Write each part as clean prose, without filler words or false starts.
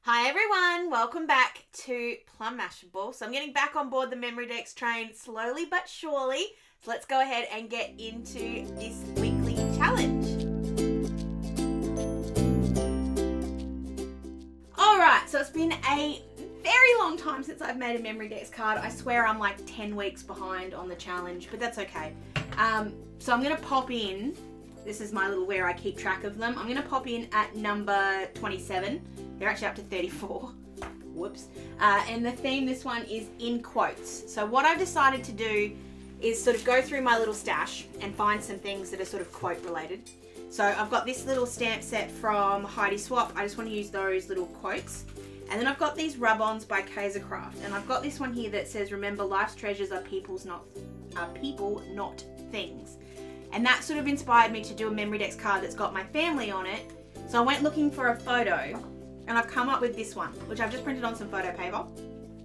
Hi everyone, welcome back to Plum Mashable. So I'm getting back on board the Memorydex train slowly but surely. So let's go ahead and get into this weekly challenge. Alright, so it's been a very long time since I've made a Memorydex card. I swear I'm like 10 weeks behind on the challenge, but that's okay. So I'm going to pop in, this is my little where I keep track of them. I'm going to pop in at number 27. They're actually up to 34. Whoops. And the theme this one is in quotes. So what I've decided to do is sort of go through my little stash and find some things that are sort of quote related. So I've got this little stamp set from Heidi Swapp. I just want to use those little quotes. And then I've got these Rub Ons by Kaisercraft. And I've got this one here that says, remember, life's treasures are people, not things. And that sort of inspired me to do a Memorydex card that's got my family on it. So I went looking for a photo. And I've come up with this one, which I've just printed on some photo paper.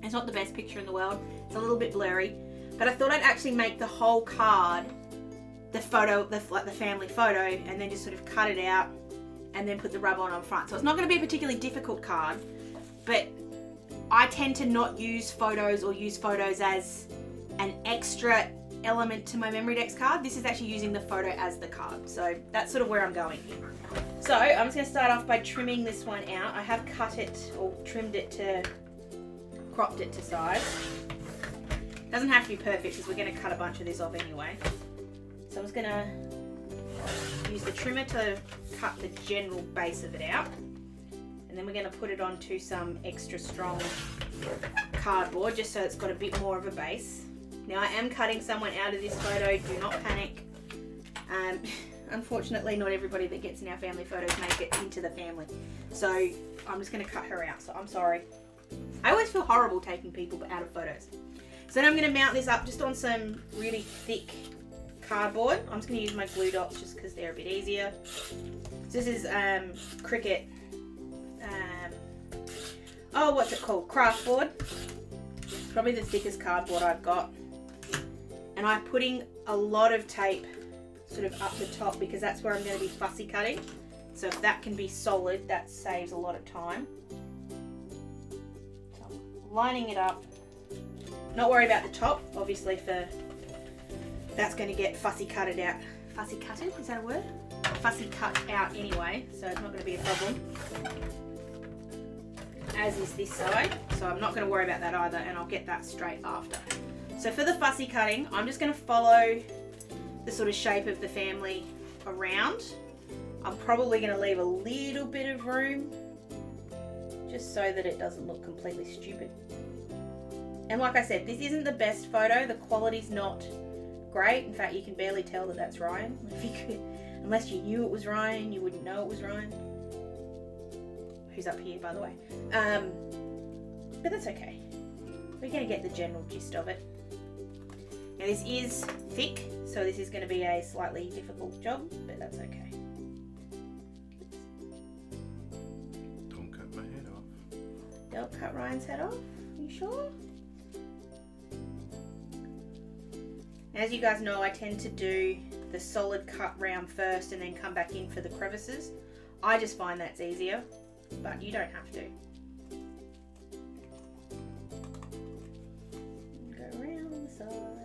It's not the best picture in the world. It's a little bit blurry. But I thought I'd actually make the whole card the photo, the family photo, and then just sort of cut it out and then put the rub on front. So it's not going to be a particularly difficult card, but I tend to not use photos or use photos as an extra element to my Memorydex card. This is actually using the photo as the card. So that's sort of where I'm going here. So I'm just going to start off by trimming this one out. I have cut it or trimmed it to, cropped it to size. It doesn't have to be perfect because we're going to cut a bunch of this off anyway. So I'm just going to use the trimmer to cut the general base of it out. And then we're going to put it onto some extra strong cardboard just so it's got a bit more of a base. Now I am cutting someone out of this photo, do not panic. Unfortunately, not everybody that gets in our family photos make it into the family. So I'm just going to cut her out, so I'm sorry. I always feel horrible taking people out of photos. So now I'm going to mount this up just on some really thick cardboard. I'm just going to use my glue dots just because they're a bit easier. So this is Cricut, what's it called? Kraft board. It's probably the thickest cardboard I've got. And I'm putting a lot of tape sort of up the top because that's where I'm going to be fussy cutting. So if that can be solid, that saves a lot of time. So I'm lining it up. Not worry about the top, obviously, for that's going to get fussy cutted out. Fussy cutted, is that a word? Fussy cut out anyway, so it's not going to be a problem. As is this side, so I'm not going to worry about that either, and I'll get that straight after. So for the fussy cutting, I'm just going to follow the sort of shape of the family around. I'm probably going to leave a little bit of room just so that it doesn't look completely stupid. And like I said, this isn't the best photo. The quality's not great. In fact, you can barely tell that that's Ryan. Unless you knew it was Ryan, you wouldn't know it was Ryan. Who's up here, by the way. But that's okay. We're going to get the general gist of it. Now this is thick, so this is going to be a slightly difficult job, but that's okay. Don't cut my head off. Don't cut Ryan's head off? Are you sure? As you guys know, I tend to do the solid cut round first and then come back in for the crevices. I just find that's easier, but you don't have to. Go around the side.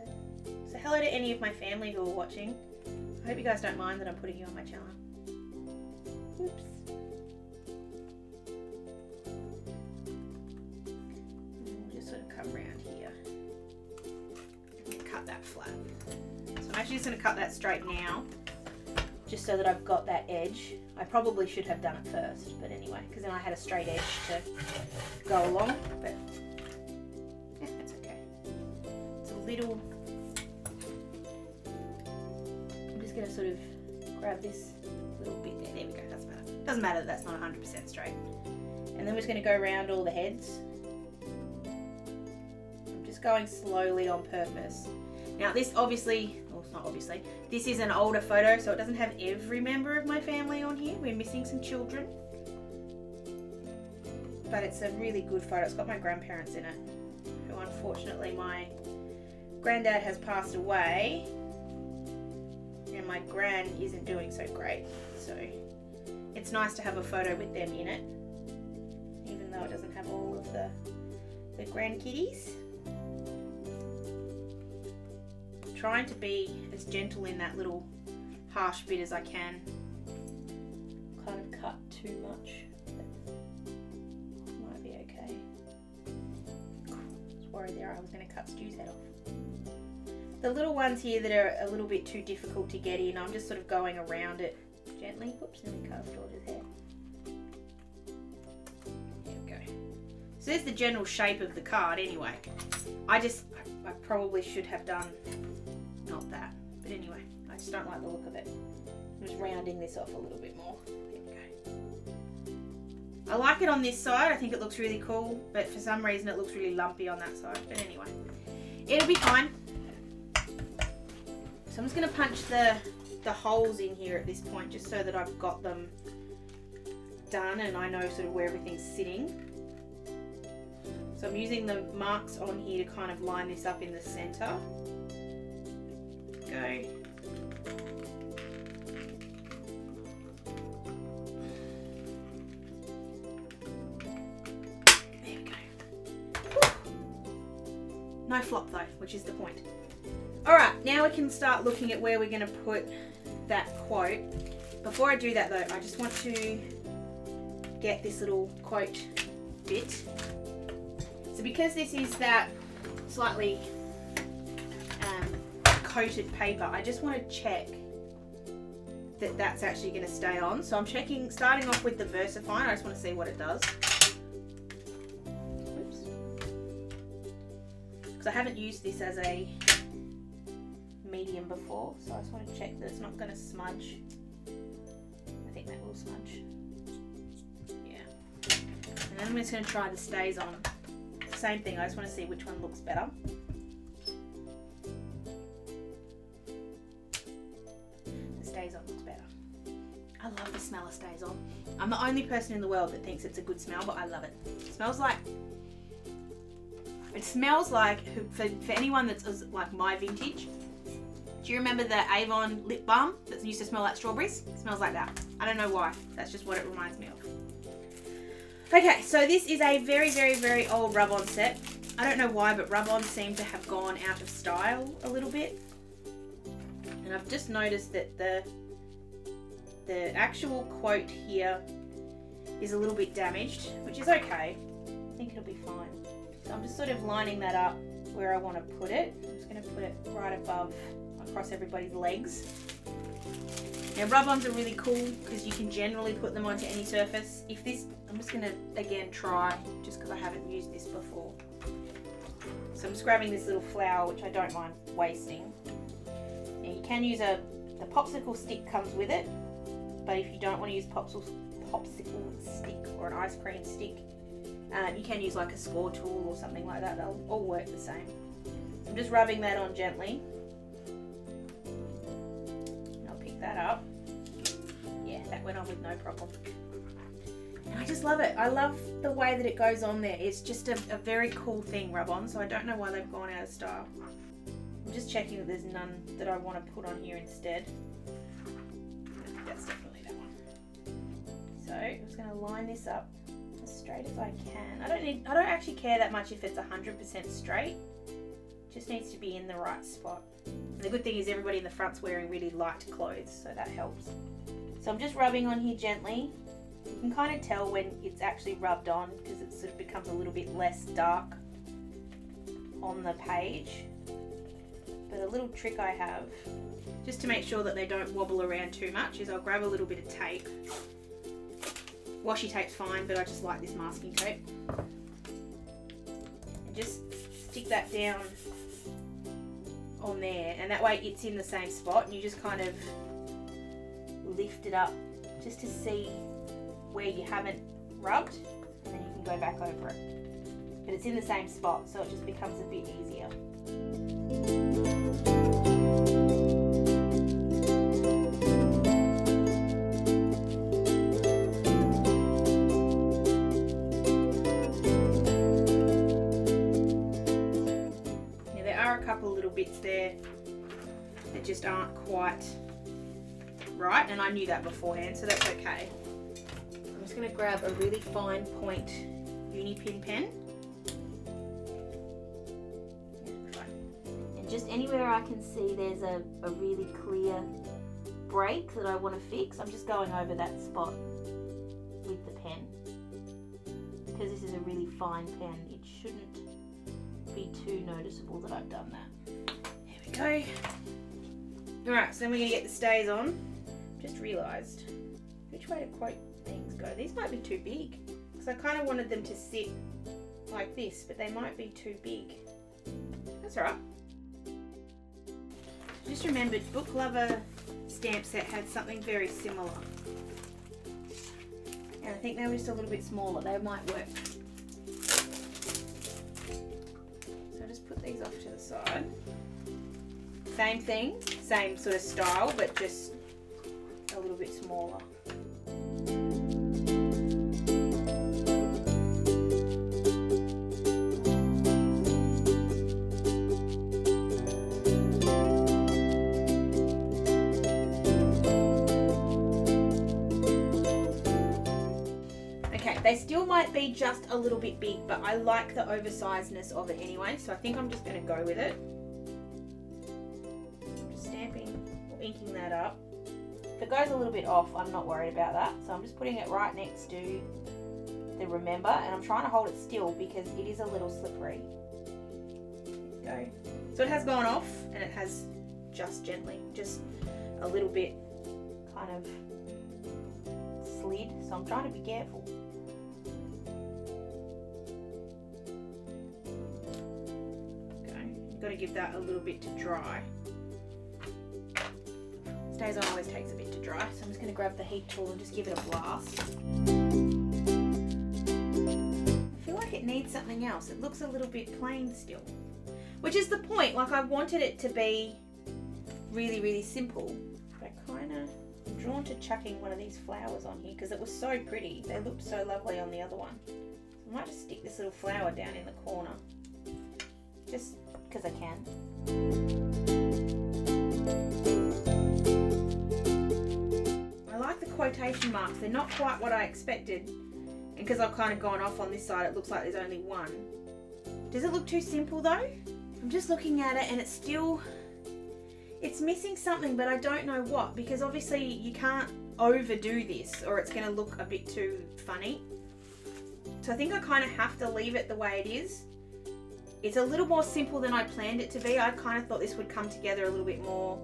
So hello to any of my family who are watching. I hope you guys don't mind that I'm putting you on my channel. Oops. And we'll just sort of come around here and cut that flat. So I'm actually just going to cut that straight now, just so that I've got that edge. I probably should have done it first, but anyway, because then I had a straight edge to go along, but yeah, that's okay. It's a little... I'm just going to sort of grab this little bit there. There we go, that's better. Doesn't matter that that's not 100% straight. And then we're just going to go around all the heads. I'm just going slowly on purpose. Now this obviously, well it's not obviously, this is an older photo, so it doesn't have every member of my family on here. We're missing some children. But it's a really good photo. It's got my grandparents in it, who unfortunately my granddad has passed away. And my gran isn't doing so great. So it's nice to have a photo with them in it, even though it of the grandkitties. Trying to be as gentle in that little harsh bit as I can. Kind of cut too much. Might be okay. I was worried there I was going to cut Stu's head off. The little ones here that are a little bit too difficult to get in, I'm just sort of going around it gently. Whoops, let me cut off George's hair. There we go. So there's the general shape of the card anyway. I probably should have done not that. But anyway, I just don't like the look of it. I'm just rounding this off a little bit more. There we go. I like it on this side. I think it looks really cool. But for some reason it looks really lumpy on that side. But anyway, it'll be fine. So I'm just going to punch the holes in here at this point just so that I've got them done and I know sort of where everything's sitting. So I'm using the marks on here to kind of line this up in the center. Go. There we go. Whew. No flop though, which is the point. Alright, now we can start looking at where we're going to put that quote. Before I do that though, I just want to get this little quote bit. So because this is that slightly coated paper, I just want to check that that's actually going to stay on. So I'm checking, starting off with the VersaFine. I just want to see what it does. Oops. Because I haven't used this as a medium before, so I just want to check that it's not going to smudge. I think that will smudge. Yeah. And then I'm just going to try the Staz On. Same thing, I just want to see which one looks better. The Staz On looks better. I love the smell of Staz On. I'm the only person in the world that thinks it's a good smell, but I love it. It smells like, for anyone that's like my vintage, do you remember the Avon lip balm that used to smell like strawberries? It smells like that. I don't know why. That's just what it reminds me of. Okay, so this is a very, very, very old rub-on set. I don't know why, but rub-ons seem to have gone out of style a little bit. And I've just noticed that the actual quote here is a little bit damaged, which is okay. I think it'll be fine. So I'm just sort of lining that up where I want to put it. I'm just going to put it right above, across everybody's legs. Now rub-ons are really cool because you can generally put them onto any surface. I'm just going to again try, just because I haven't used this before. So I'm just grabbing this little flower, which I don't mind wasting. Now you can use the popsicle stick comes with it, but if you don't want to use popsicle stick or an ice cream stick, you can use like a score tool or something like that. They'll all work the same. So I'm just rubbing that on gently. I'll pick that up. Yeah, that went on with no problem. And I just love it. I love the way that it goes on there. It's just a very cool thing, rub-on, so I don't know why they've gone out of style. I'm just checking that there's none that I want to put on here instead. That's definitely that one. So I'm just going to line this up as straight as I can. I don't actually care that much if it's 100% straight. It just needs to be in the right spot. And the good thing is everybody in the front's wearing really light clothes, so that helps. So I'm just rubbing on here gently. You can kind of tell when it's actually rubbed on because it sort of becomes a little bit less dark on the page. But a little trick I have, just to make sure that they don't wobble around too much, is I'll grab a little bit of tape. Washi tape's fine, but I just like this masking tape. And just stick that down on there, and that way it's in the same spot, and you just kind of lift it up just to see where you haven't rubbed, and then you can go back over it. But it's in the same spot, so it just becomes a bit easier. Now there are a couple of little bits there that just aren't quite right, and I knew that beforehand, so that's okay. I'm just going to grab a really fine point uni pin pen just anywhere I can see there's a really clear break that I want to fix, I'm just going over that spot with the pen. Because this is a really fine pen, it shouldn't be too noticeable that I've done that. Here we go. Alright, so then we're going to get the stays on. Just realised, which way to quote things go? These might be too big. Because I kind of wanted them to sit like this, but they might be too big. That's alright. Just remembered, Book Lover stamp set had something very similar. And I think they were just a little bit smaller. They might work. So I'll just put these off to the side. Same thing, same sort of style, but just a little bit smaller. They still might be just a little bit big, but I like the oversizedness of it anyway, so I think I'm just going to go with it. I'm just stamping or inking that up. If it goes a little bit off, I'm not worried about that, so I'm just putting it right next to the Remember, and I'm trying to hold it still because it is a little slippery. There we go. So it has gone off, and it has just gently, just a little bit kind of slid, so I'm trying to be careful. Got to give that a little bit to dry. Stays On always takes a bit to dry, so I'm just going to grab the heat tool and just give it a blast. I feel like it needs something else. It looks a little bit plain still, which is the point. Like, I wanted it to be really, really simple, but I kind of am drawn to chucking one of these flowers on here because it was so pretty. They looked so lovely on the other one. I might just stick this little flower down in the corner, just because I can. I like the quotation marks. They're not quite what I expected. And because I've kind of gone off on this side, it looks like there's only one. Does it look too simple though? I'm just looking at it and it's still, it's missing something, but I don't know what, because obviously you can't overdo this or it's going to look a bit too funny. So I think I kind of have to leave it the way it is. It's a little more simple than I planned it to be. I kind of thought this would come together a little bit more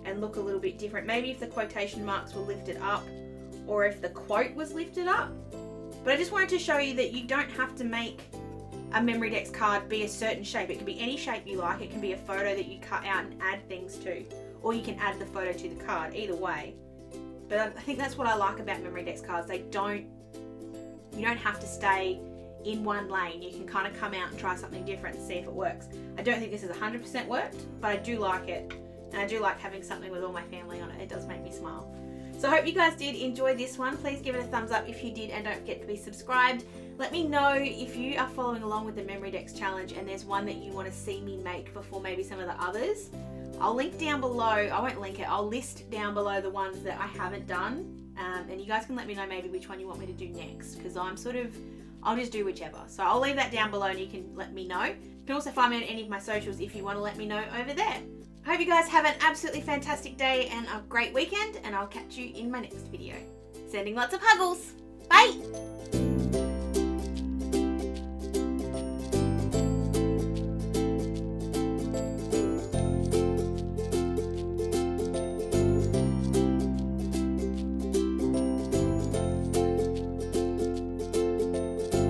and look a little bit different. Maybe if the quotation marks were lifted up or if the quote was lifted up. But I just wanted to show you that you don't have to make a Memorydex card be a certain shape. It can be any shape you like. It can be a photo that you cut out and add things to. Or you can add the photo to the card, either way. But I think that's what I like about Memorydex cards. You don't have to stay in one lane. You can kind of come out and try something different and see if it works. I don't think this is 100% worked, but I do like it. And I do like having something with all my family on it. It does make me smile. So I hope you guys did enjoy this one. Please give it a thumbs up if you did and don't forget to be subscribed. Let me know if you are following along with the Memorydex challenge and there's one that you want to see me make before maybe some of the others. I'll link down below, I won't link it, I'll list down below the ones that I haven't done. And you guys can let me know maybe which one you want me to do next, because I'll just do whichever. So I'll leave that down below and you can let me know. You can also find me on any of my socials if you want to let me know over there. I hope you guys have an absolutely fantastic day and a great weekend, and I'll catch you in my next video. Sending lots of huggles. Bye!